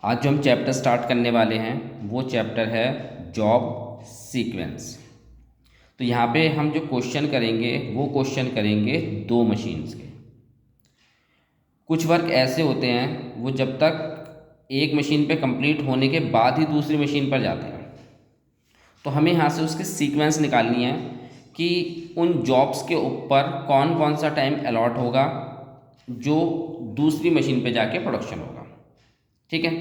आज जो हम चैप्टर स्टार्ट करने वाले हैं वो चैप्टर है जॉब सीक्वेंस। तो यहाँ पे हम जो क्वेश्चन करेंगे वो क्वेश्चन करेंगे दो मशीन्स के। कुछ वर्क ऐसे होते हैं वो जब तक एक मशीन पे कंप्लीट होने के बाद ही दूसरी मशीन पर जाते हैं, तो हमें यहाँ से उसके सीक्वेंस निकालनी है कि उन जॉब्स के ऊपर कौन कौन सा टाइम अलॉट होगा जो दूसरी मशीन पे जाके प्रोडक्शन होगा। ठीक है,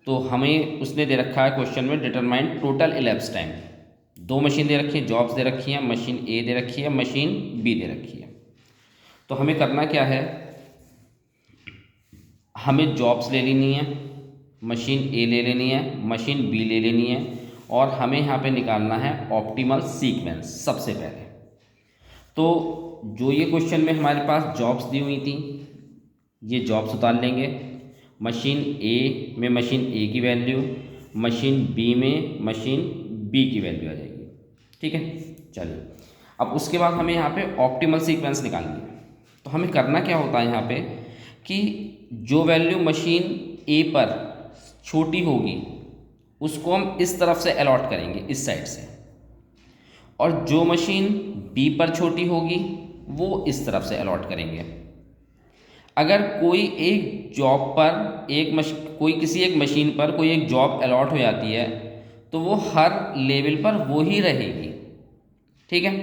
तो हमें उसने दे रखा है क्वेश्चन में डिटरमाइन टोटल इलेप्स टाइम। दो मशीन दे रखी है, जॉब्स दे रखी हैं, मशीन ए दे रखी है, मशीन बी दे रखी है। तो हमें करना क्या है, हमें जॉब्स ले लेनी है, मशीन ए ले लेनी है, मशीन बी ले लेनी है, और हमें यहाँ पे निकालना है ऑप्टिमल सीक्वेंस सबसे पहले। तो जो ये क्वेश्चन में हमारे पास जॉब्स दी हुई थी, ये जॉब्स उतार लेंगे। मशीन ए में मशीन ए की वैल्यू, मशीन बी में मशीन बी की वैल्यू आ जाएगी। ठीक है, चलिए अब उसके बाद हमें यहाँ पे ऑप्टिमल सीक्वेंस निकालनी है। तो हमें करना क्या होता है यहाँ पे कि जो वैल्यू मशीन ए पर छोटी होगी उसको हम इस तरफ से अलॉट करेंगे, इस साइड से, और जो मशीन बी पर छोटी होगी वो इस तरफ से अलॉट करेंगे। अगर कोई एक जॉब पर कोई किसी एक मशीन पर कोई एक जॉब अलॉट हो जाती है तो वो हर लेवल पर वो ही रहेगी। ठीक है,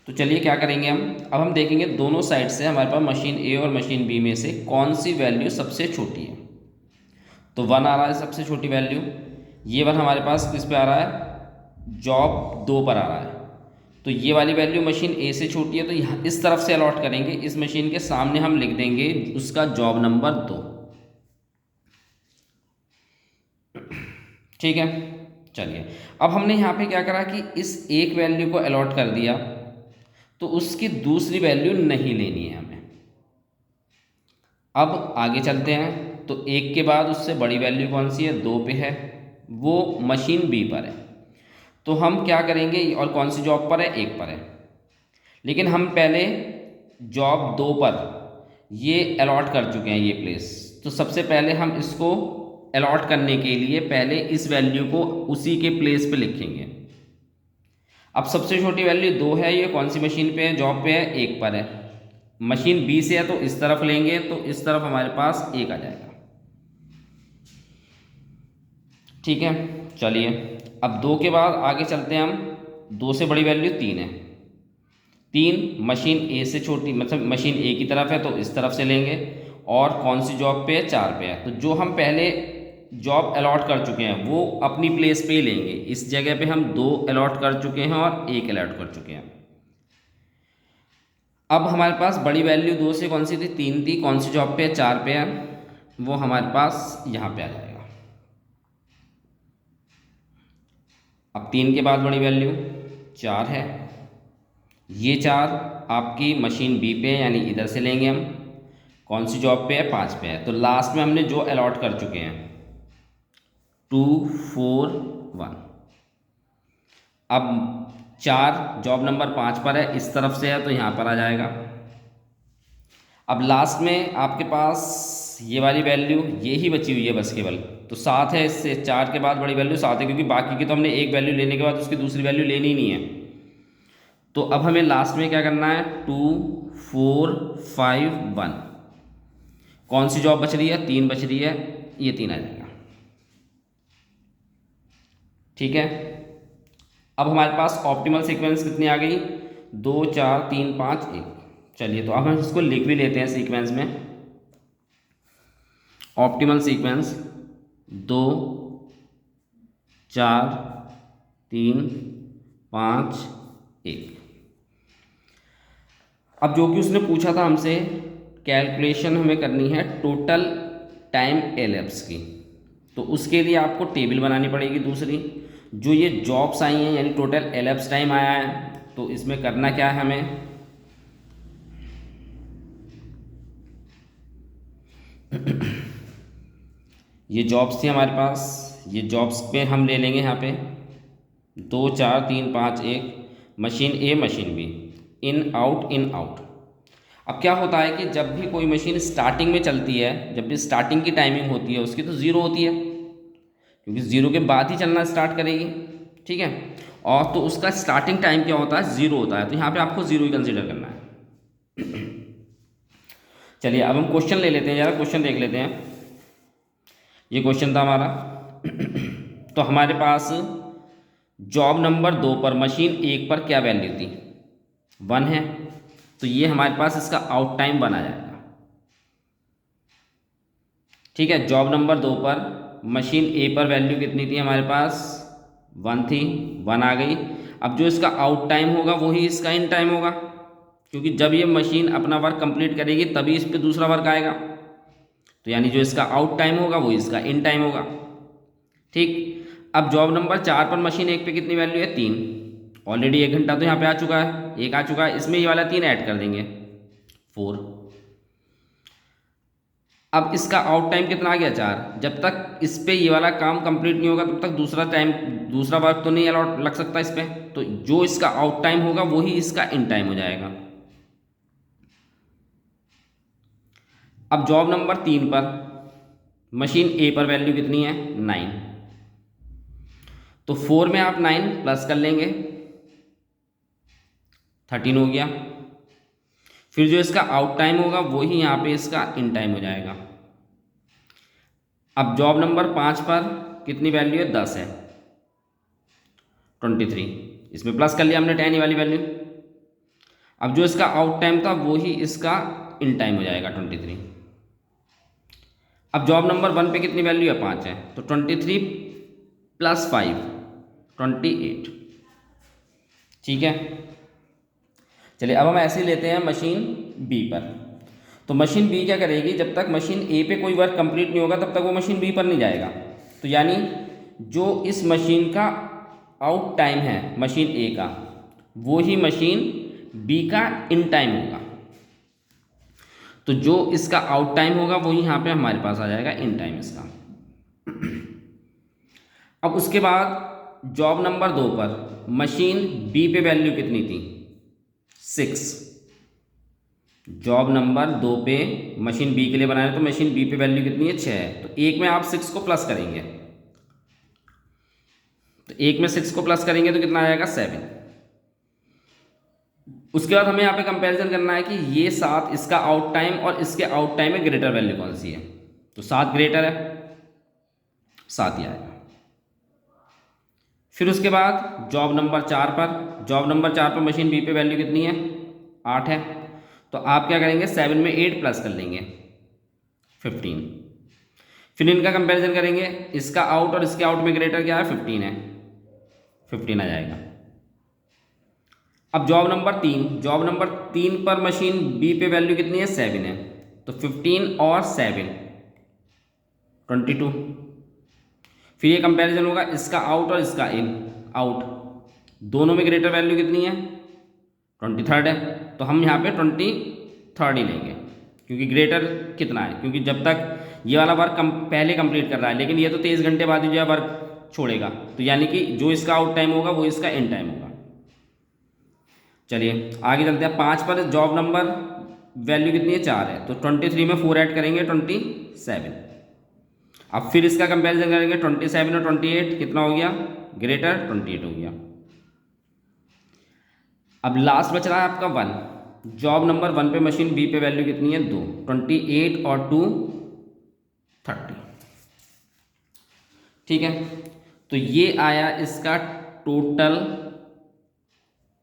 तो चलिए क्या करेंगे अब हम देखेंगे दोनों साइड से हमारे पास मशीन ए और मशीन बी में से कौन सी वैल्यू सबसे छोटी है। तो 1 आ रहा है सबसे छोटी वैल्यू, ये 1 हमारे पास किस पे आ रहा है, जॉब 2 पर आ रहा है। तो ये वाली वैल्यू मशीन ए से छोटी है, तो यहाँ इस तरफ से अलॉट करेंगे, इस मशीन के सामने हम लिख देंगे उसका जॉब नंबर 2। ठीक है, चलिए अब हमने यहाँ पे क्या करा कि इस एक वैल्यू को अलॉट कर दिया, तो उसकी दूसरी वैल्यू नहीं लेनी है हमें। अब आगे चलते हैं, तो एक के बाद उससे बड़ी वैल्यू कौन सी है, 2 पे है, वो मशीन बी पर है। तो हम क्या करेंगे, और कौन सी जॉब पर है, 1 पर है, लेकिन हम पहले जॉब 2 पर ये अलॉट कर चुके हैं ये प्लेस। तो सबसे पहले हम इसको अलॉट करने के लिए पहले इस वैल्यू को उसी के प्लेस पे लिखेंगे। अब सबसे छोटी वैल्यू 2 है, ये कौन सी मशीन पे है, जॉब पे है, 1 पर है। मशीन बी से है तो इस तरफ लेंगे, तो इस तरफ हमारे पास 1 आ जाएगा। ठीक है, चलिए अब 2 के बाद आगे चलते हैं हम। 2 से बड़ी वैल्यू 3 है, 3 मशीन ए से छोटी, मतलब मशीन ए की तरफ है तो इस तरफ से लेंगे, और कौन सी जॉब पे है, 4 पे है। तो जो हम पहले जॉब अलॉट कर चुके हैं वो अपनी प्लेस पे ही लेंगे। इस जगह पे हम 2 अलॉट कर चुके हैं और 1 अलॉट कर चुके हैं। अब हमारे पास बड़ी वैल्यू 2 से कौन सी थी, 3 थी, कौन सी जॉब पे है, 4 पे है, वो हमारे पास यहाँ पे आ जाएगा। अब 3 के बाद बड़ी वैल्यू 4 है, ये 4 आपकी मशीन बी पे है, यानी इधर से लेंगे हम, कौन सी जॉब पे है, 5 पे है। तो लास्ट में हमने जो अलॉट कर चुके हैं 2 4 1। अब 4 जॉब नंबर 5 पर है, इस तरफ से है तो यहाँ पर आ जाएगा। अब लास्ट में आपके पास ये वाली वैल्यू ये ही बची हुई है बस केवल, तो 7 है, इससे 4 के बाद बड़ी वैल्यू 7 है, क्योंकि बाकी की तो हमने एक वैल्यू लेने के बाद उसकी दूसरी वैल्यू लेनी ही नहीं है। तो अब हमें लास्ट में क्या करना है, 2 4 5 1। कौन सी जॉब बच रही है, 3 बच रही है, ये 3 आ जाएगा। ठीक है, अब हमारे पास ऑप्टिमल सीक्वेंस कितनी आ गई, 2 4 3 5 1। चलिए तो अब हम इसको लिख भी लेते हैं सीक्वेंस में। Optimal sequence 2 4 3 5 1। अब जो कि उसने पूछा था हमसे, कैलकुलेशन हमें करनी है टोटल टाइम एलएप्स की। तो उसके लिए आपको टेबल बनानी पड़ेगी दूसरी। जो ये जॉब्स आई हैं यानी टोटल एलएप्स टाइम आया है, तो इसमें करना क्या है हमें, ये जॉब्स थी हमारे पास, ये जॉब्स पे हम ले लेंगे यहाँ पे 2 4 3 5 1, machine A machine B, in out in out. अब क्या होता है कि जब भी कोई मशीन स्टार्टिंग में चलती है, जब भी स्टार्टिंग की टाइमिंग होती है उसकी, तो ज़ीरो होती है, क्योंकि ज़ीरो के बाद ही चलना स्टार्ट करेगी। ठीक है, और तो उसका स्टार्टिंग टाइम क्या होता है, ज़ीरो होता है, तो यहाँ पे आपको ज़ीरो ही कंसीडर करना है। चलिए अब हम क्वेश्चन ले लेते हैं, ज़रा क्वेश्चन देख लेते हैं। ये क्वेश्चन था हमारा। तो हमारे पास जॉब नंबर 2 पर मशीन 1 पर क्या वैल्यू थी, 1 है, तो ये हमारे पास इसका आउट टाइम 1 आ जाएगा। ठीक है, जॉब नंबर 2 पर मशीन ए पर वैल्यू कितनी थी हमारे पास, 1 थी, 1 आ गई। अब जो इसका आउट टाइम होगा वही इसका इन टाइम होगा, क्योंकि जब ये मशीन अपना वर्क कंप्लीट करेगी तभी इस पर दूसरा वर्क आएगा, तो यानी जो इसका आउट टाइम होगा वो इसका इन टाइम होगा। ठीक, अब जॉब नंबर 4 पर मशीन 1 पे कितनी वैल्यू है, 3, ऑलरेडी 1 घंटा तो यहाँ पे आ चुका है, 1 आ चुका है, इसमें ये वाला 3 ऐड कर देंगे, 4। अब इसका आउट टाइम कितना आ गया, 4। जब तक इस पे ये वाला काम कंप्लीट नहीं होगा तब तक दूसरा वर्क तो नहीं अलॉट लग सकता इस पे, तो जो इसका आउट टाइम होगा वही इसका इन टाइम हो जाएगा। अब जॉब नंबर 3 पर मशीन ए पर वैल्यू कितनी है, 9, तो 4 में आप 9 प्लस कर लेंगे, 13 हो गया। फिर जो इसका आउट टाइम होगा वही यहाँ पे इसका इन टाइम हो जाएगा। अब जॉब नंबर 5 पर कितनी वैल्यू है, 10 है, 23, इसमें प्लस कर लिया हमने 10 वाली वैल्यू। अब जो इसका आउट टाइम था वही इसका इन टाइम हो जाएगा, 23। अब जॉब नंबर 1 पे कितनी वैल्यू है, 5 है, तो 23 प्लस 5, 28। ठीक है, चलिए अब हम ऐसे ही लेते हैं मशीन बी पर। तो मशीन बी क्या करेगी, जब तक मशीन ए पे कोई वर्क कंप्लीट नहीं होगा तब तक वो मशीन बी पर नहीं जाएगा, तो यानी जो इस मशीन का आउट टाइम है मशीन ए का, वो ही मशीन बी का इन टाइम होगा, तो जो इसका आउट टाइम होगा वो यहाँ पे हमारे पास आ जाएगा इन टाइम इसका। अब उसके बाद जॉब नंबर 2 पर मशीन बी पे वैल्यू कितनी थी, 6। जॉब नंबर 2 पे मशीन बी के लिए बनाना है, तो मशीन बी पे वैल्यू कितनी है, 6 है, तो 1 में आप 6 को प्लस करेंगे, तो 1 में 6 को प्लस करेंगे तो कितना आ जाएगा, 7। उसके बाद हमें यहाँ पे कंपैरिजन करना है कि ये 7 इसका आउट टाइम और इसके आउट टाइम में ग्रेटर वैल्यू कौन सी है, तो 7 ग्रेटर है, 7 ही आएगा। फिर उसके बाद जॉब नंबर 4 पर मशीन बी पे वैल्यू कितनी है, 8 है, तो आप क्या करेंगे, 7 में 8 प्लस कर लेंगे, 15। फिर इनका कंपैरिजन करेंगे, इसका आउट और इसके आउट में ग्रेटर क्या है, 15 है, 15 आ जाएगा। अब जॉब नंबर 3 पर मशीन बी पे वैल्यू कितनी है, 7 है, तो 15 और 7 22। फिर ये कंपैरिजन होगा, इसका आउट और इसका इन, आउट दोनों में ग्रेटर वैल्यू कितनी है, 23 है, तो हम यहाँ पे 23 ही लेंगे, क्योंकि ग्रेटर कितना है, क्योंकि जब तक ये वाला वर्क पहले कंप्लीट कर रहा है, लेकिन ये तो 23 घंटे बाद ही जो है वर्क छोड़ेगा, तो यानी कि जो इसका आउट टाइम होगा वो इसका इन टाइम होगा। चलिए आगे चलते हैं। 5 पर जॉब नंबर वैल्यू कितनी है, 4 है, तो 23 में 4 ऐड करेंगे, 27। अब फिर इसका कंपैरिजन करेंगे, 27 और 28 कितना हो गया, ग्रेटर, 28 हो गया। अब लास्ट बच रहा है आपका 1। जॉब नंबर 1 पे मशीन बी पे वैल्यू कितनी है, 2, 28 और 2 30। ठीक है, तो ये आया इसका टोटल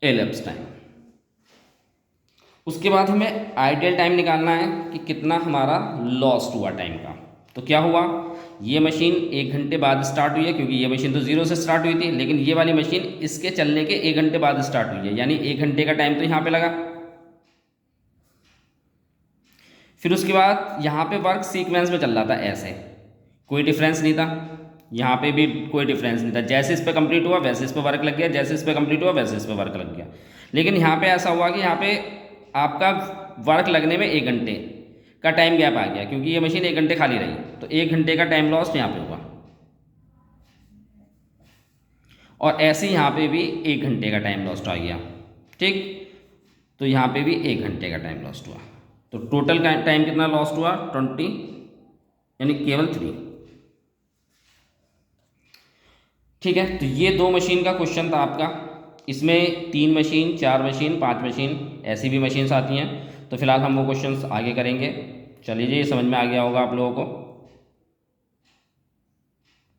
एलिप्स टाइम। उसके बाद हमें आइडियल टाइम निकालना है कि कितना हमारा लॉस्ट हुआ टाइम का। तो क्या हुआ, ये मशीन 1 घंटे बाद स्टार्ट हुई है, क्योंकि ये मशीन तो 0 से स्टार्ट हुई थी, लेकिन ये वाली मशीन इसके चलने के 1 घंटे बाद स्टार्ट हुई है, यानी 1 घंटे का टाइम तो यहाँ पे लगा। फिर उसके बाद यहाँ पे वर्क सीक्वेंस में चल रहा था, ऐसे कोई डिफरेंस नहीं था, यहाँ पे भी कोई डिफरेंस नहीं था, जैसे इस पर कंप्लीट हुआ वैसे इस पर वर्क लग गया, जैसे इस पर कंप्लीट हुआ वैसे इस पर वर्क लग गया। लेकिन यहाँ पे ऐसा हुआ कि यहाँ पे आपका वर्क लगने में 1 घंटे का टाइम गैप आ गया, क्योंकि ये मशीन 1 घंटे खाली रही, तो 1 घंटे का टाइम लॉस्ट यहाँ पे हुआ, और ऐसे ही यहाँ पे भी 1 घंटे का टाइम लॉस्ट आ गया। ठीक, तो यहाँ पे भी 1 घंटे का टाइम लॉस्ट हुआ। तो टोटल टाइम कितना लॉस्ट हुआ 20, यानी केवल 3। ठीक है, तो ये 2 मशीन का क्वेश्चन था आपका। इसमें 3 मशीन, 4 मशीन, 5 मशीन ऐसी भी मशीन्स आती हैं। तो फिलहाल हम वो क्वेश्चंस आगे करेंगे। चलिए जी, ये समझ में आ गया होगा आप लोगों को।